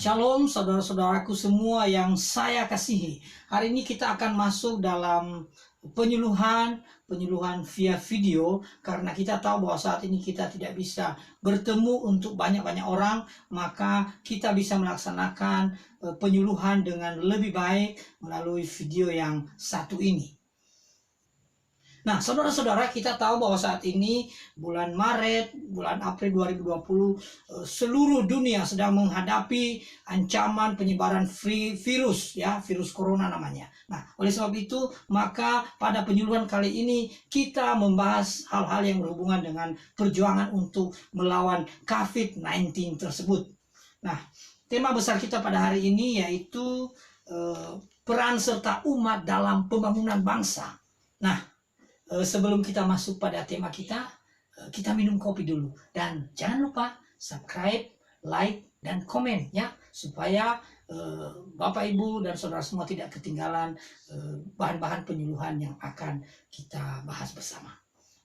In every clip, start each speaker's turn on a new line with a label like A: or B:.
A: Shalom saudara-saudaraku semua yang saya kasihi. Hari ini kita akan masuk dalam penyuluhan via video, karena kita tahu bahwa saat ini kita tidak bisa bertemu untuk banyak-banyak orang, maka kita bisa melaksanakan penyuluhan dengan lebih baik melalui video yang satu ini. Nah, saudara-saudara, kita tahu bahwa saat ini bulan Maret, bulan April 2020, seluruh dunia sedang menghadapi ancaman penyebaran virus, virus corona namanya. Nah, oleh sebab itu, maka pada penyuluhan kali ini kita membahas hal-hal yang berhubungan dengan perjuangan untuk melawan COVID-19 tersebut. Nah, tema besar kita pada hari ini yaitu peran serta umat dalam pembangunan bangsa. Nah, sebelum kita masuk pada tema kita, kita minum kopi dulu. Dan jangan lupa subscribe, like, dan komen ya, supaya Bapak, Ibu, dan saudara semua tidak ketinggalan bahan-bahan penyuluhan yang akan kita bahas bersama.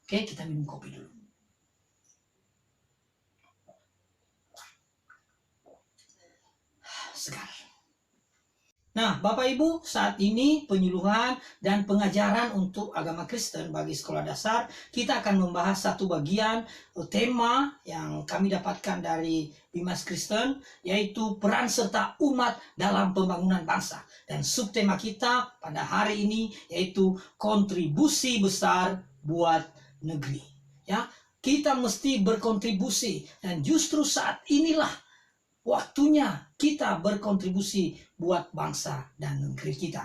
A: Oke, kita minum kopi dulu. Segar. Nah, Bapak Ibu, saat ini penyuluhan dan pengajaran untuk agama Kristen bagi sekolah dasar, kita akan membahas satu bagian tema yang kami dapatkan dari Bimas Kristen, yaitu peran serta umat dalam pembangunan bangsa. Dan subtema kita pada hari ini yaitu kontribusi besar buat negeri. Ya, kita mesti berkontribusi, dan justru saat inilah waktunya kita berkontribusi buat bangsa dan negeri kita.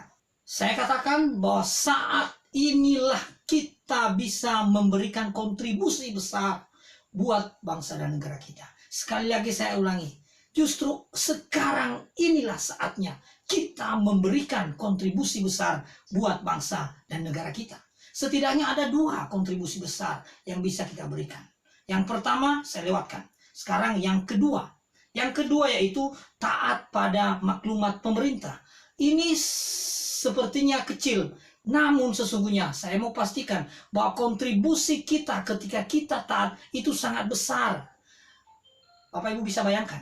A: Saya katakan bahwa saat inilah kita bisa memberikan kontribusi besar buat bangsa dan negara kita. Sekali lagi saya ulangi, justru sekarang inilah saatnya kita memberikan kontribusi besar buat bangsa dan negara kita. Setidaknya ada dua kontribusi besar yang bisa kita berikan. Yang pertama saya lewatkan. Sekarang yang kedua. Yang kedua yaitu taat pada maklumat pemerintah. Ini sepertinya kecil, namun sesungguhnya saya mau pastikan bahwa kontribusi kita ketika kita taat itu sangat besar. Bapak Ibu bisa bayangkan,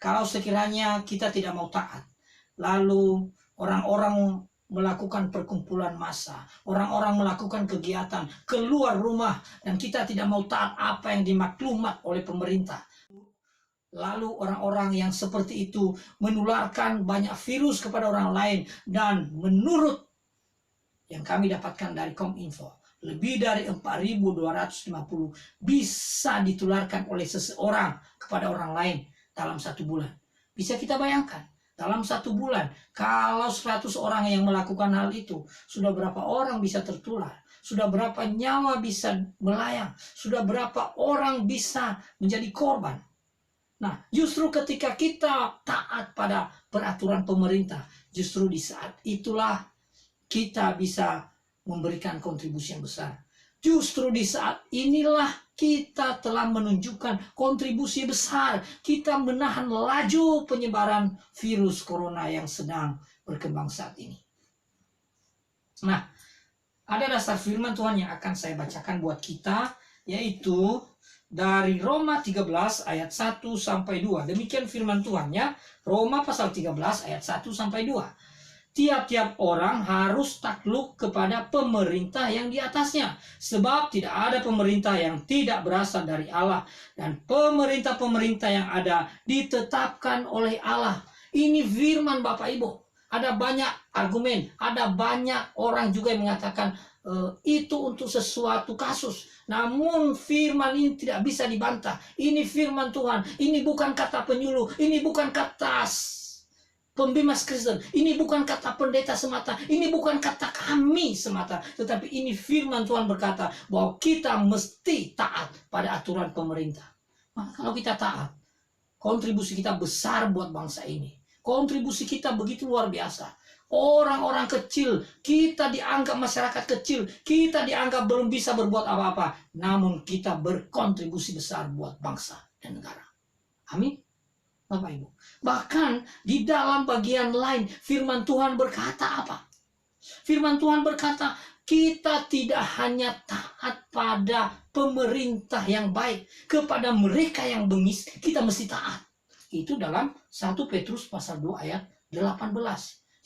A: kalau sekiranya kita tidak mau taat, lalu orang-orang melakukan perkumpulan massa, orang-orang melakukan kegiatan keluar rumah, dan kita tidak mau taat apa yang dimaklumat oleh pemerintah. Lalu orang-orang yang seperti itu menularkan banyak virus kepada orang lain, dan menurut yang kami dapatkan dari Kominfo, lebih dari 4.250 bisa ditularkan oleh seseorang kepada orang lain dalam satu bulan. Bisa kita bayangkan, dalam satu bulan, kalau 100 orang yang melakukan hal itu, sudah berapa orang bisa tertular? Sudah berapa nyawa bisa melayang? Sudah berapa orang bisa menjadi korban? Nah, justru ketika kita taat pada peraturan pemerintah, justru di saat itulah kita bisa memberikan kontribusi yang besar. Justru di saat inilah kita telah menunjukkan kontribusi besar. Kita menahan laju penyebaran virus corona yang sedang berkembang saat ini. Nah, ada dasar firman Tuhan yang akan saya bacakan buat kita, yaitu dari Roma 13 ayat 1 sampai 2. Demikian firman Tuhan ya. Roma pasal 13 ayat 1 sampai 2. Tiap-tiap orang harus takluk kepada pemerintah yang di atasnya, sebab tidak ada pemerintah yang tidak berasal dari Allah, dan pemerintah-pemerintah yang ada ditetapkan oleh Allah. Ini firman Bapak Ibu. Ada banyak argumen, ada banyak orang juga yang mengatakan itu untuk sesuatu kasus. Namun firman ini tidak bisa dibantah. Ini firman Tuhan. Ini bukan kata penyuluh. Ini bukan kata pembimas Kristen. Ini bukan kata pendeta semata. Ini bukan kata kami semata. Tetapi ini firman Tuhan berkata bahwa kita mesti taat pada aturan pemerintah. Maka kalau kita taat, kontribusi kita besar buat bangsa ini. Kontribusi kita begitu luar biasa. Orang-orang kecil, kita dianggap masyarakat kecil, kita dianggap belum bisa berbuat apa-apa, namun kita berkontribusi besar buat bangsa dan negara. Amin, Bapak Ibu. Bahkan di dalam bagian lain, firman Tuhan berkata apa? Firman Tuhan berkata, kita tidak hanya taat pada pemerintah yang baik, kepada mereka yang bengis, kita mesti taat. Itu dalam 1 Petrus pasal 2 ayat 18.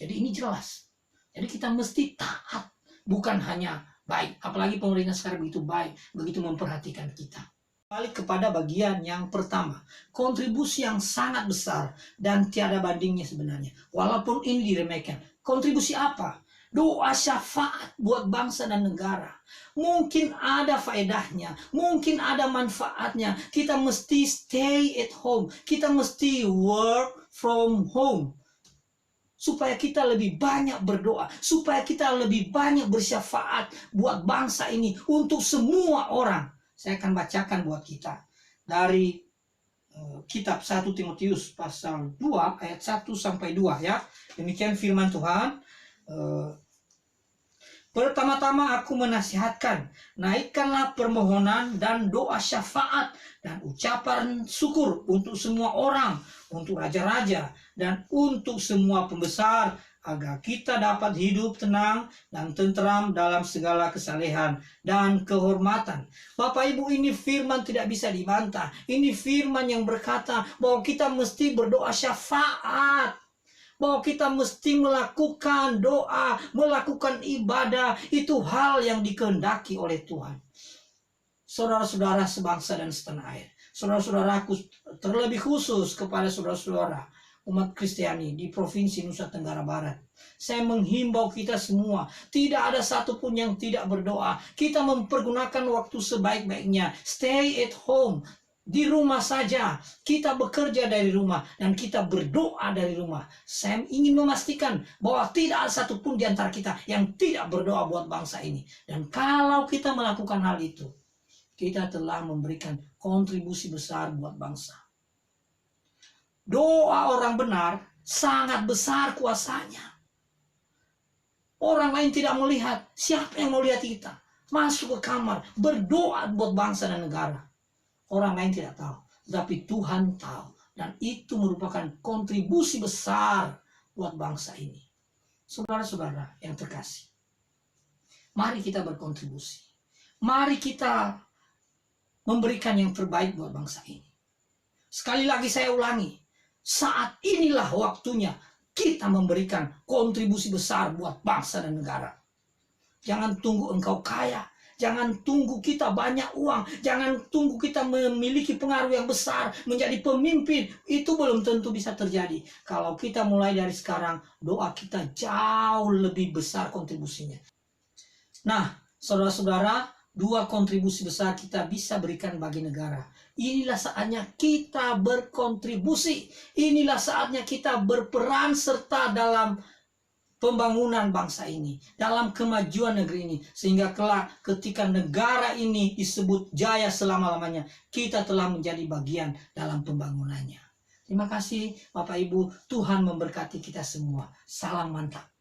A: Jadi ini jelas. Jadi kita mesti taat, bukan hanya baik. Apalagi pemerintah sekarang begitu baik, begitu memperhatikan kita. Balik kepada bagian yang pertama, kontribusi yang sangat besar dan tiada bandingnya sebenarnya. Walaupun ini diremehkan. Kontribusi apa? Doa syafaat buat bangsa dan negara. Mungkin ada faedahnya, mungkin ada manfaatnya. Kita mesti stay at home, kita mesti work from home. Supaya kita lebih banyak berdoa, supaya kita lebih banyak bersyafaat buat bangsa ini, untuk semua orang. Saya akan bacakan buat kita dari kitab 1 Timotius pasal 2 ayat 1 sampai 2 ya. Demikian firman Tuhan. Pertama-tama aku menasihatkan, naikkanlah permohonan dan doa syafaat dan ucapan syukur untuk semua orang, untuk raja-raja dan untuk semua pembesar, agar kita dapat hidup tenang dan tentram dalam segala kesalehan dan kehormatan. Bapak Ibu, ini firman tidak bisa dibantah. Ini firman yang berkata bahwa kita mesti berdoa syafaat, bahwa kita mesti melakukan doa, melakukan ibadah. Itu hal yang dikehendaki oleh Tuhan. Saudara-saudara sebangsa dan setanah air, saudara-saudaraku, terlebih khusus kepada saudara-saudara umat Kristiani di Provinsi Nusa Tenggara Barat, saya menghimbau kita semua, tidak ada satupun yang tidak berdoa. Kita mempergunakan waktu sebaik-baiknya. Stay at home, di rumah saja. Kita bekerja dari rumah dan kita berdoa dari rumah. Saya ingin memastikan bahwa tidak ada satupun di antara kita yang tidak berdoa buat bangsa ini. Dan kalau kita melakukan hal itu, kita telah memberikan kontribusi besar buat bangsa. Doa orang benar sangat besar kuasanya. Orang lain tidak melihat. Siapa yang mau lihat kita? Masuk ke kamar, berdoa buat bangsa dan negara. Orang lain tidak tahu, tapi Tuhan tahu. Dan itu merupakan kontribusi besar buat bangsa ini. Saudara-saudara yang terkasih, mari kita berkontribusi. Mari kita memberikan yang terbaik buat bangsa ini. Sekali lagi saya ulangi, saat inilah waktunya kita memberikan kontribusi besar buat bangsa dan negara. Jangan tunggu engkau kaya, jangan tunggu kita banyak uang, jangan tunggu kita memiliki pengaruh yang besar, menjadi pemimpin. Itu belum tentu bisa terjadi. Kalau kita mulai dari sekarang, doa kita jauh lebih besar kontribusinya. Nah, saudara-saudara, 2 kontribusi besar kita bisa berikan bagi negara. Inilah saatnya kita berkontribusi. Inilah saatnya kita berperan serta dalam pembangunan bangsa ini, dalam kemajuan negeri ini. Sehingga kelak ketika negara ini disebut jaya selama-lamanya, kita telah menjadi bagian dalam pembangunannya. Terima kasih Bapak Ibu, Tuhan memberkati kita semua. Salam mantap.